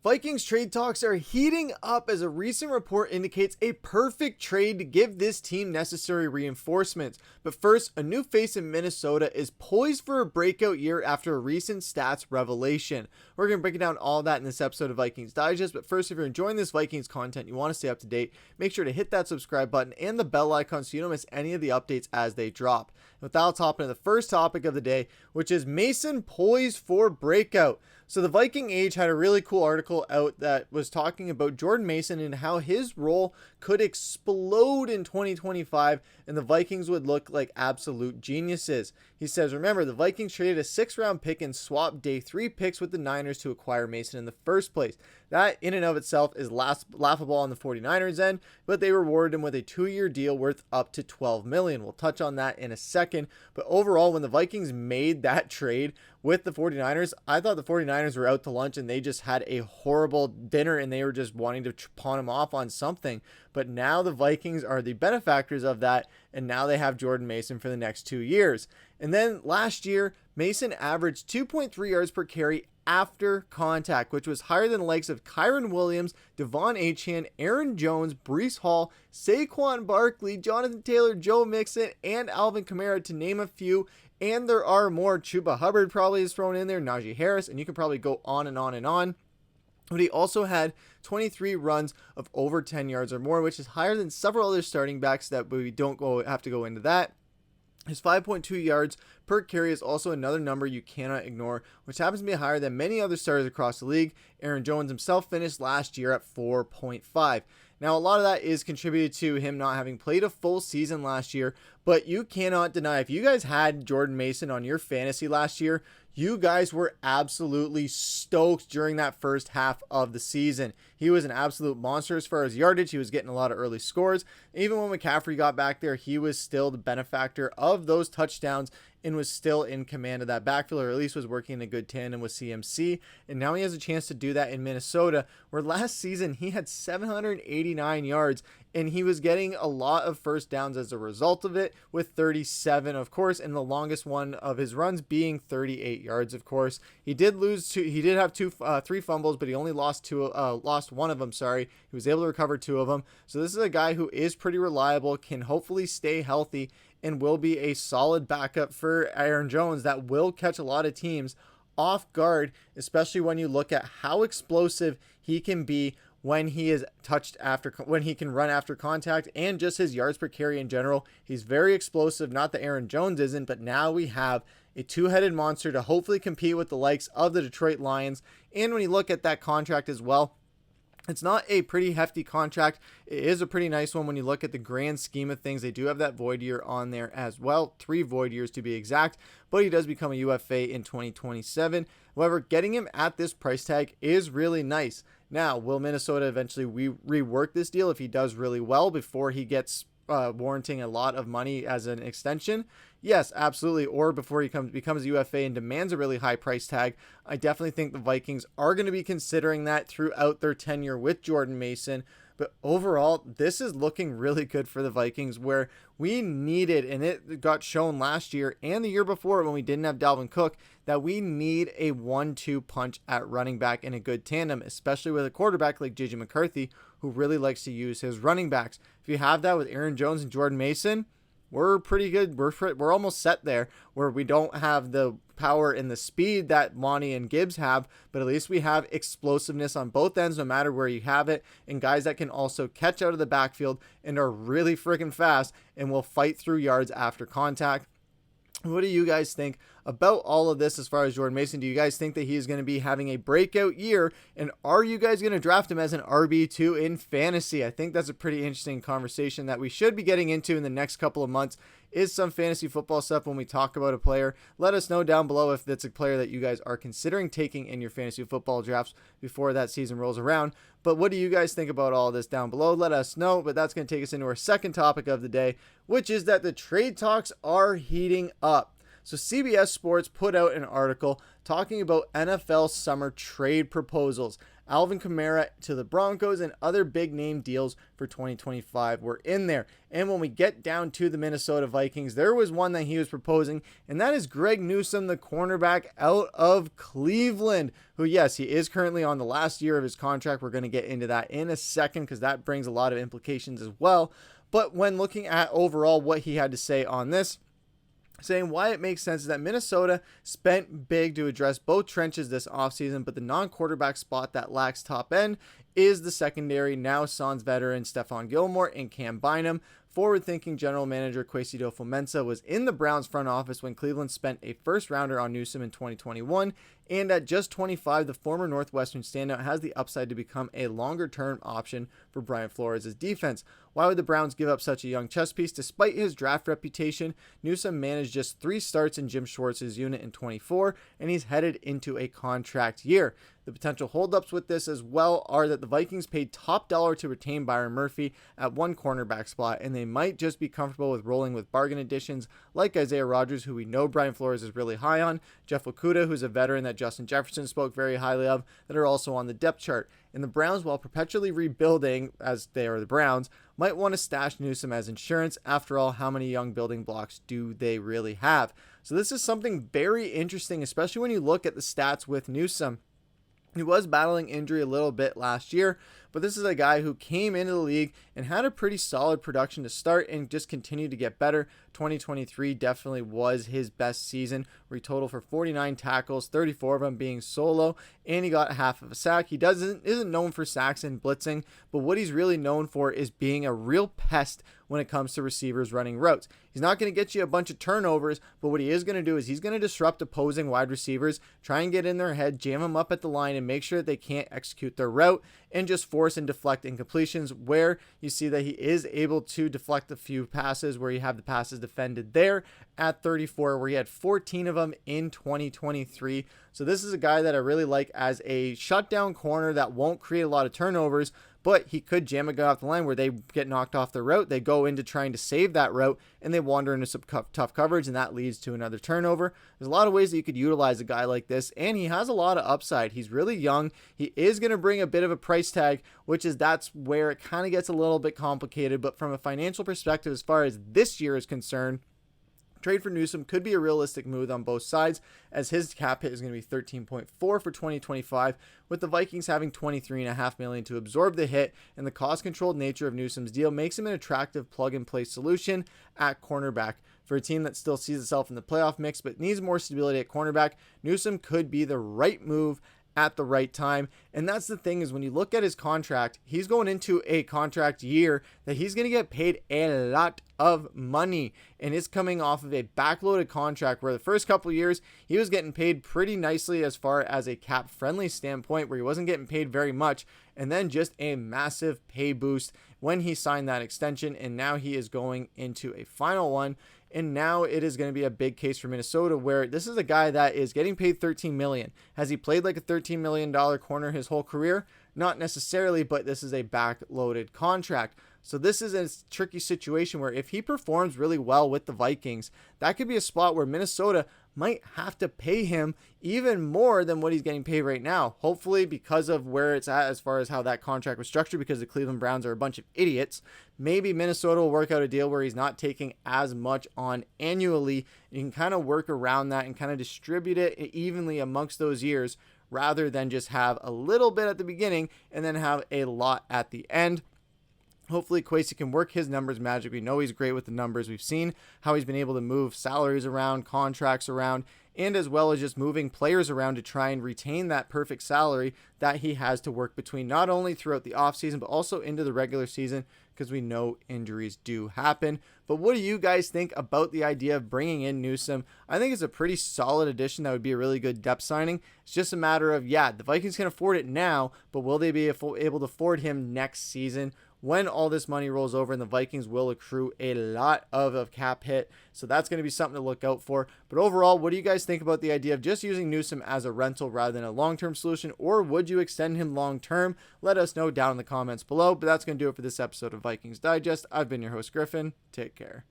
Vikings trade talks are heating up as a recent report indicates a perfect trade to give this team necessary reinforcements. But first, a new face in Minnesota is poised for a breakout year after a recent stats revelation. We're going to break down all that in this episode of Vikings Digest. But first, if you're enjoying this Vikings content, you want to stay up to date, make sure to hit that subscribe button and the bell icon so you don't miss any of the updates as they drop. And with that, let's hop into the first topic of the day, which is Mason poised for breakout. So the Viking Age had a really cool article out that was talking about Jordan Mason and how his role could explode in 2025 and the Vikings would look like absolute geniuses. He says, remember, the Vikings traded a 6th-round pick and swapped day 3 picks with the Niners to acquire Mason in the first place. That in and of itself is laughable on the 49ers end, but they rewarded him with a 2-year deal worth up to $12 million. We'll touch on that in a second. But overall, when the Vikings made that trade with the 49ers, I thought the 49ers were out to lunch and they just had a horrible dinner and they were just wanting to pawn him off on something. But now the Vikings are the benefactors of that, and now they have Jordan Mason for the next 2 years. And then last year, Mason averaged 2.3 yards per carry after contact, which was higher than the likes of Kyron Williams, Devon Achane, Aaron Jones, Breece Hall, Saquon Barkley, Jonathan Taylor, Joe Mixon, and Alvin Kamara, to name a few. And there are more. Chuba Hubbard probably is thrown in there, Najee Harris, and you can probably go on and on and on. But he also had 23 runs of over 10 yards or more, which is higher than several other starting backs that we don't have to go into that. His 5.2 yards per carry is also another number you cannot ignore, which happens to be higher than many other starters across the league. Aaron Jones himself finished last year at 4.5. Now, a lot of that is contributed to him not having played a full season last year, but you cannot deny, if you guys had Jordan Mason on your fantasy last year, you guys were absolutely stoked during that first half of the season. He was an absolute monster as far as yardage. He was getting a lot of early scores. Even when McCaffrey got back there, he was still the benefactor of those touchdowns and was still in command of that backfield, or at least was working in a good tandem with CMC. And now he has a chance to do that in Minnesota, where last season he had 789 yards and he was getting a lot of first downs as a result of it, with 37, of course, and the longest one of his runs being 38 yards, of course. He did have three fumbles, but he only lost one of them, sorry. He was able to recover 2 of them. So this is a guy who is pretty reliable, can hopefully stay healthy, and will be a solid backup for Aaron Jones that will catch a lot of teams off guard, especially when you look at how explosive he can be when he is when he can run after contact, and just his yards per carry in general. He's very explosive, not that Aaron Jones isn't, but now we have a 2-headed monster to hopefully compete with the likes of the Detroit Lions. And when you look at that contract as well, it's not a pretty hefty contract. It is a pretty nice one when you look at the grand scheme of things. They do have that void year on there as well, 3 void years to be exact, but he does become a UFA in 2027. However, getting him at this price tag is really nice. Now, will Minnesota eventually rework this deal if he does really well before he gets warranting a lot of money as an extension? Yes, absolutely. Or before he becomes a UFA and demands a really high price tag. I definitely think the Vikings are going to be considering that throughout their tenure with Jordan Mason. But overall, this is looking really good for the Vikings, where we needed, and it got shown last year and the year before when we didn't have Dalvin Cook, that we need a 1-2 punch at running back in a good tandem, especially with a quarterback like JJ McCarthy, who really likes to use his running backs. If you have that with Aaron Jones and Jordan Mason, we're pretty good. We're almost set there, where we don't have the power and the speed that Monty and Gibbs have, but at least we have explosiveness on both ends, no matter where you have it, and guys that can also catch out of the backfield and are really freaking fast and will fight through yards after contact. What do you guys think about all of this as far as Jordan Mason? Do you guys think that he's going to be having a breakout year? And are you guys going to draft him as an RB2 in fantasy? I think that's a pretty interesting conversation that we should be getting into in the next couple of months, is some fantasy football stuff when we talk about a player. Let us know down below if that's a player that you guys are considering taking in your fantasy football drafts before that season rolls around. But what do you guys think about all this down below? Let us know. But that's going to take us into our second topic of the day, which is that the trade talks are heating up. So CBS Sports put out an article talking about NFL summer trade proposals. Alvin Kamara to the Broncos, and other big name deals for 2025 were in there. And when we get down to the Minnesota Vikings, there was one that he was proposing, and that is Greg Newsome, the cornerback out of Cleveland, who, yes, he is currently on the last year of his contract. We're going to get into that in a second because that brings a lot of implications as well. But when looking at overall what he had to say on this, saying why it makes sense is that Minnesota spent big to address both trenches this offseason, but the non-quarterback spot that lacks top end is the secondary. Now Suns veteran Stephon Gilmore and Cam Bynum. Forward-thinking general manager Kwesi Adofo-Mensah was in the Browns front office when Cleveland spent a first-rounder on Newsome in 2021, and at just 25, the former Northwestern standout has the upside to become a longer-term option for Brian Flores' defense. Why would the Browns give up such a young chess piece? Despite his draft reputation, Newsome managed just 3 starts in Jim Schwartz's unit in 24, and he's headed into a contract year. The potential holdups with this as well are that the Vikings paid top dollar to retain Byron Murphy at one cornerback spot, and they might just be comfortable with rolling with bargain additions like Isaiah Rodgers, who we know Brian Flores is really high on, Jeff Okudah, who's a veteran that Justin Jefferson spoke very highly of, that are also on the depth chart. And the Browns, while perpetually rebuilding, as they are the Browns, might want to stash Newsome as insurance. After all, how many young building blocks do they really have? So this is something very interesting, especially when you look at the stats with Newsome. He was battling injury a little bit last year, but this is a guy who came into the league and had a pretty solid production to start and just continued to get better. 2023 definitely was his best season, where he totaled for 49 tackles, 34 of them being solo, and he got half of a sack. He isn't known for sacks and blitzing, but what he's really known for is being a real pest when it comes to receivers running routes. He's not going to get you a bunch of turnovers, but what he is going to do is he's going to disrupt opposing wide receivers, try and get in their head, jam them up at the line, and make sure that they can't execute their route, and just force and deflect incompletions, where you see that he is able to deflect a few passes where you have the passes defended there at 34, where he had 14 of them in 2023. So this is a guy that I really like as a shutdown corner that won't create a lot of turnovers, but he could jam a guy off the line where they get knocked off their route. They go into trying to save that route, and they wander into some tough coverage, and that leads to another turnover. There's a lot of ways that you could utilize a guy like this, and he has a lot of upside. He's really young. He is going to bring a bit of a price tag, that's where it kind of gets a little bit complicated. But from a financial perspective, as far as this year is concerned, trade for Newsome could be a realistic move on both sides, as his cap hit is going to be 13.4 for 2025, with the Vikings having $23.5 million to absorb the hit, and the cost-controlled nature of Newsome's deal makes him an attractive plug-and-play solution at cornerback. For a team that still sees itself in the playoff mix but needs more stability at cornerback, Newsome could be the right move at the right time. And that's the thing, is when you look at his contract, he's going into a contract year that he's going to get paid a lot of money, and it's coming off of a backloaded contract where the first couple of years he was getting paid pretty nicely as far as a cap friendly standpoint, where he wasn't getting paid very much, and then just a massive pay boost when he signed that extension, and now he is going into a final one. And now it is going to be a big case for Minnesota, where this is a guy that is getting paid $13 million. Has he played like a $13 million corner his whole career? Not necessarily, but this is a backloaded contract. So this is a tricky situation where if he performs really well with the Vikings, that could be a spot where Minnesota might have to pay him even more than what he's getting paid right now. Hopefully, because of where it's at as far as how that contract was structured, because the Cleveland Browns are a bunch of idiots, maybe Minnesota will work out a deal where he's not taking as much on annually. You can kind of work around that and kind of distribute it evenly amongst those years, rather than just have a little bit at the beginning and then have a lot at the end. Hopefully Kwesi can work his numbers magic. We know he's great with the numbers. We've seen how he's been able to move salaries around, contracts around, and as well as just moving players around to try and retain that perfect salary that he has to work between, not only throughout the offseason, but also into the regular season, because we know injuries do happen. But what do you guys think about the idea of bringing in Newsome? I think it's a pretty solid addition that would be a really good depth signing. It's just a matter of, the Vikings can afford it now, but will they be able to afford him next season? When all this money rolls over, and the Vikings will accrue a lot of cap hit. So that's going to be something to look out for. But overall, what do you guys think about the idea of just using Newsome as a rental rather than a long-term solution? Or would you extend him long-term? Let us know down in the comments below. But that's going to do it for this episode of Vikings Digest. I've been your host, Griffin. Take care.